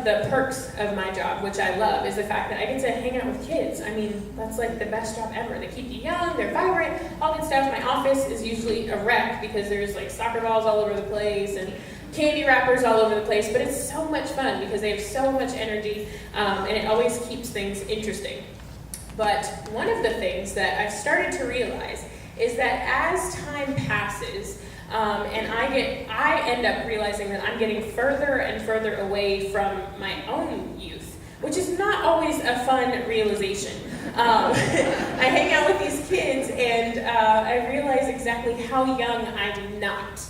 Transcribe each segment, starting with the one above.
of the perks of my job, which I love, is the fact that I get to hang out with kids. I mean, that's like the best job ever. They keep you young, they're vibrant, all good stuff. My office is usually a wreck because there's like soccer balls all over the place and candy wrappers all over the place, but it's so much fun because they have so much energy, and it always keeps things interesting. But one of the things that I've started to realize is that as time passes, and I end up realizing that I'm getting further and further away from my own youth, which is not always a fun realization. I hang out with these kids, and I realize exactly how young I'm not.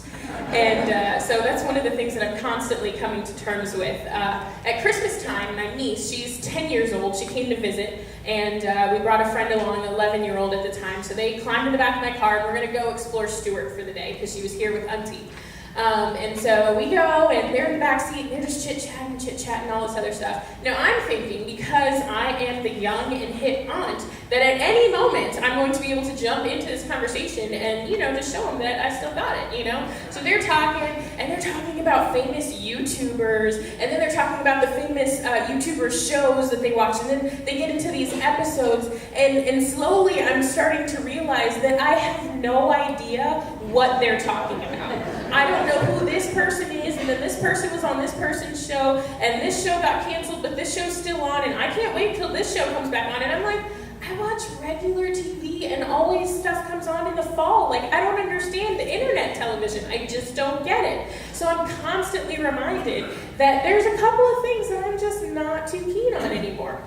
And so that's one of the things that I'm constantly coming to terms with. At Christmas time, my niece, she's 10 years old, she came to visit, and we brought a friend along, an 11-year-old at the time, so they climbed in the back of my car, and we're going to go explore Stuart for the day, because she was here with Auntie. And so we go, and they're in the back seat, and they're just chit-chatting, all this other stuff. Now, I'm thinking, because I am the young and hip aunt, that at any moment, I'm going to be able to jump into this conversation and, just show them that I still got it, So they're talking, and they're talking about famous YouTubers, and then they're talking about the famous YouTuber shows that they watch, and then they get into these episodes, and slowly I'm starting to realize that I have no idea what they're talking about. I don't know who this person is, and then this person was on this person's show, and this show got canceled, but this show's still on, and I can't wait till this show comes back on. And I'm like, I watch regular TV, and always stuff comes on in the fall. Like, I don't understand the internet television. I just don't get it. So I'm constantly reminded that there's a couple of things that I'm just not too keen on anymore.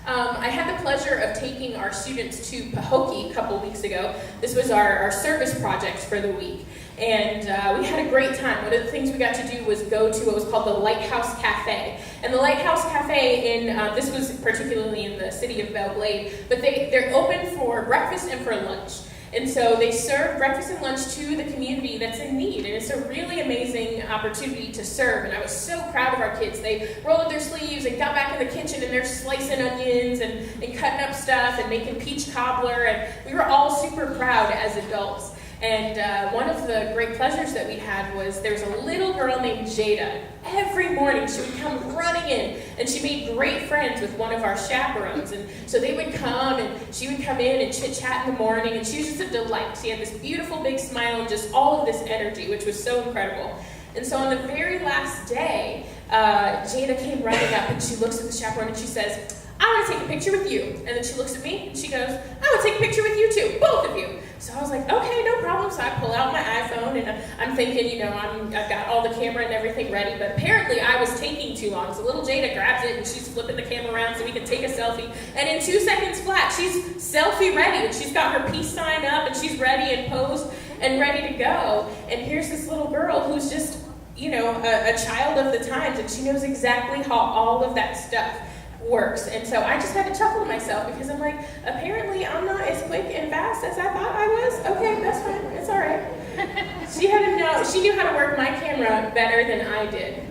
I had the pleasure of taking our students to Pahokee a couple weeks ago. This was our service project for the week. And we had a great time. One of the things we got to do was go to what was called the Lighthouse Cafe. And the Lighthouse Cafe, this was particularly in the city of Belle Glade, but they're open for breakfast and for lunch. And so they serve breakfast and lunch to the community that's in need. And it's a really amazing opportunity to serve. And I was so proud of our kids. They rolled up their sleeves and got back in the kitchen, and they're slicing onions and cutting up stuff and making peach cobbler. And we were all super proud as adults. And one of the great pleasures that we had was there was a little girl named Jada. Every morning she would come running in, and she made great friends with one of our chaperones. And so they would come, and she would come in and chit-chat in the morning, and she was just a delight. She had this beautiful big smile and just all of this energy, which was so incredible. And so on the very last day, Jada came running up, and she looks at the chaperone, and she says, I want to take a picture with you. And then she looks at me, and she goes, I want to take a picture with you too, both of you. So I was like, okay, no problem. So I pull out my iPhone, and I'm thinking, I've got all the camera and everything ready, but apparently I was taking too long. So little Jada grabs it, and she's flipping the camera around so we can take a selfie. And in 2 seconds flat, she's selfie ready, and she's got her peace sign up, and she's ready and posed and ready to go. And here's this little girl who's just, a child of the times, and she knows exactly how all of that stuff works. And so I just had to chuckle to myself because I'm like, apparently I'm not as quick and fast as I thought I was. Okay, that's fine. It's all right. She knew how to work my camera better than I did.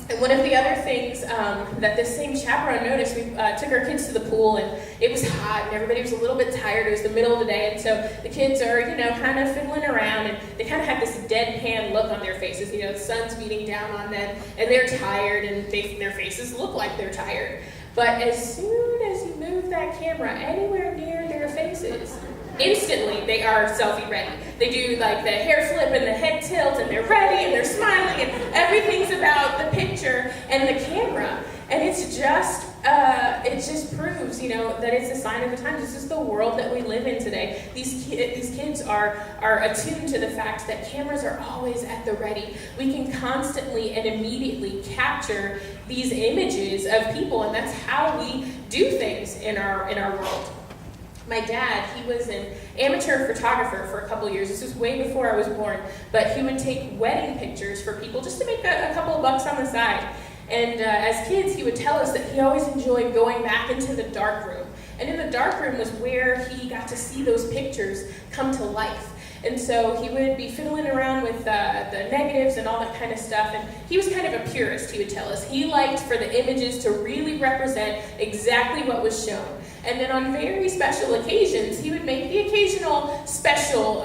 And one of the other things that this same chaperone noticed, we took our kids to the pool, and it was hot, and everybody was a little bit tired. It was the middle of the day, and so the kids are, kind of fiddling around, and they kind of have this deadpan look on their faces. The sun's beating down on them, and they're tired, and their faces look like they're tired. But as soon as you move that camera anywhere near their faces, instantly they are selfie ready. They do like the hair flip and the head tilt, and they're ready, and they're smiling, and everything's about the picture and the camera. And it just proves, that it's a sign of the times. This is the world that we live in today. These kids are attuned to the fact that cameras are always at the ready. We can constantly and immediately capture these images of people, and that's how we do things in our world. My dad, he was an amateur photographer for a couple years. This was way before I was born, but he would take wedding pictures for people just to make a couple of bucks on the side. And as kids, he would tell us that he always enjoyed going back into the dark room. And in the dark room was where he got to see those pictures come to life. And so he would be fiddling around with the negatives and all that kind of stuff. And he was kind of a purist, he would tell us. He liked for the images to really represent exactly what was shown. And then on very special occasions, he would make the occasional special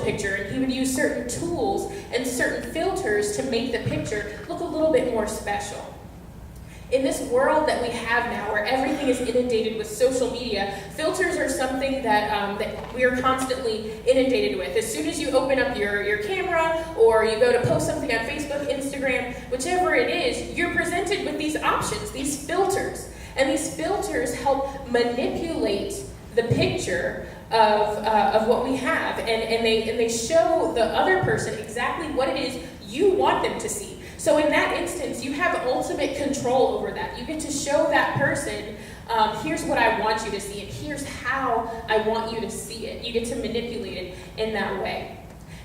picture, and he would use certain tools and certain filters to make the picture look a little bit more special. In this world that we have now, where everything is inundated with social media, filters are something that we are constantly inundated with. As soon as you open up your camera, or you go to post something on Facebook, Instagram, whichever it is, you're presented with these options, these filters. And these filters help manipulate the picture of what we have, and they show the other person exactly what it is you want them to see. So in that instance, you have ultimate control over that. You get to show that person, here's what I want you to see, and here's how I want you to see it. You get to manipulate it in that way.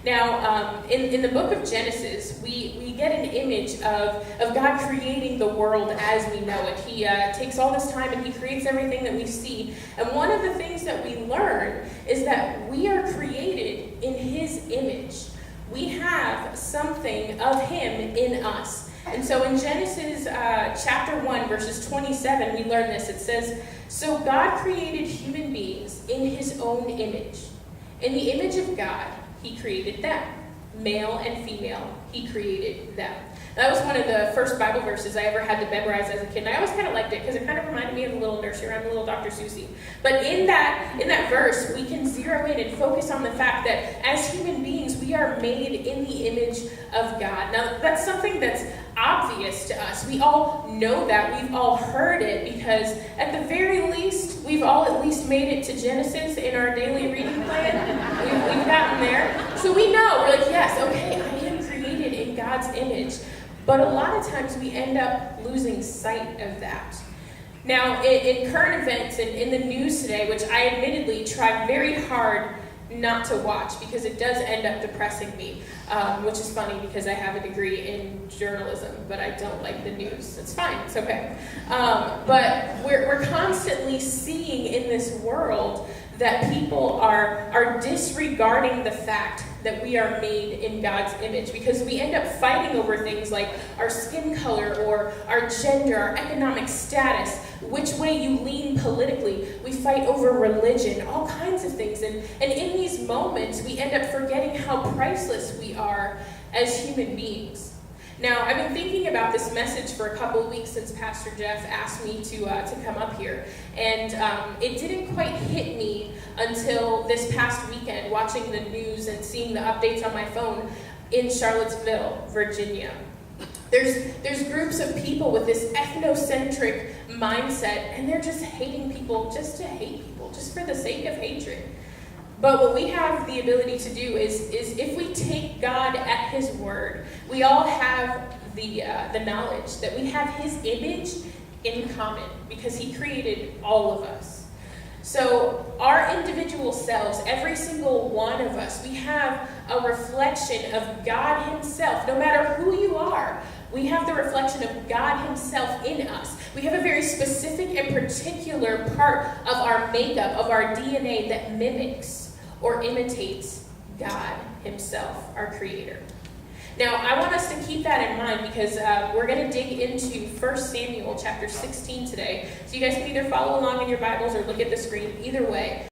Now, in the book of Genesis, we get an image of God creating the world as we know it. He takes all this time and he creates everything that we see. And one of the things that we learn is that we are created in his image. We have something of him in us. And so in Genesis chapter 1, verses 27, we learn this. It says, "So God created human beings in his own image. In the image of God, he created them. Male and female, he created them." That was one of the first Bible verses I ever had to memorize as a kid. And I always kind of liked it because it kind of reminded me of a little nursery rhyme, a little Dr. Seussy. But in that verse, we can zero in and focus on the fact that as human beings, we are made in the image of God. Now, that's something that's obvious to us. We all know that. We've all heard it because at the very least, we've all at least made it to Genesis in our daily reading plan. We've gotten there. So we know. We're like, yes, okay, I am created in God's image. But a lot of times we end up losing sight of that. Now, in current events and in the news today, which I admittedly try very hard not to watch because it does end up depressing me, which is funny because I have a degree in journalism, but I don't like the news. It's fine. It's okay. But we're constantly seeing in this world that people are disregarding the fact that we are made in God's image, because we end up fighting over things like our skin color or our gender, our economic status, which way you lean politically. We fight over religion, all kinds of things. And in these moments, we end up forgetting how priceless we are as human beings. Now, I've been thinking about this message for a couple of weeks since Pastor Jeff asked me to come up here. And it didn't quite hit me until this past weekend, watching the news and seeing the updates on my phone in Charlottesville, Virginia. There's groups of people with this ethnocentric mindset, and they're just hating people just to hate people, just for the sake of hatred. But what we have the ability to do is if we take God at his word, we all have the knowledge that we have his image in common because he created all of us. So our individual selves, every single one of us, we have a reflection of God himself. No matter who you are, we have the reflection of God himself in us. We have a very specific and particular part of our makeup, of our DNA that mimics or imitates God himself, our creator. Now, I want us to keep that in mind because we're going to dig into 1 Samuel chapter 16 today. So you guys can either follow along in your Bibles or look at the screen. Either way,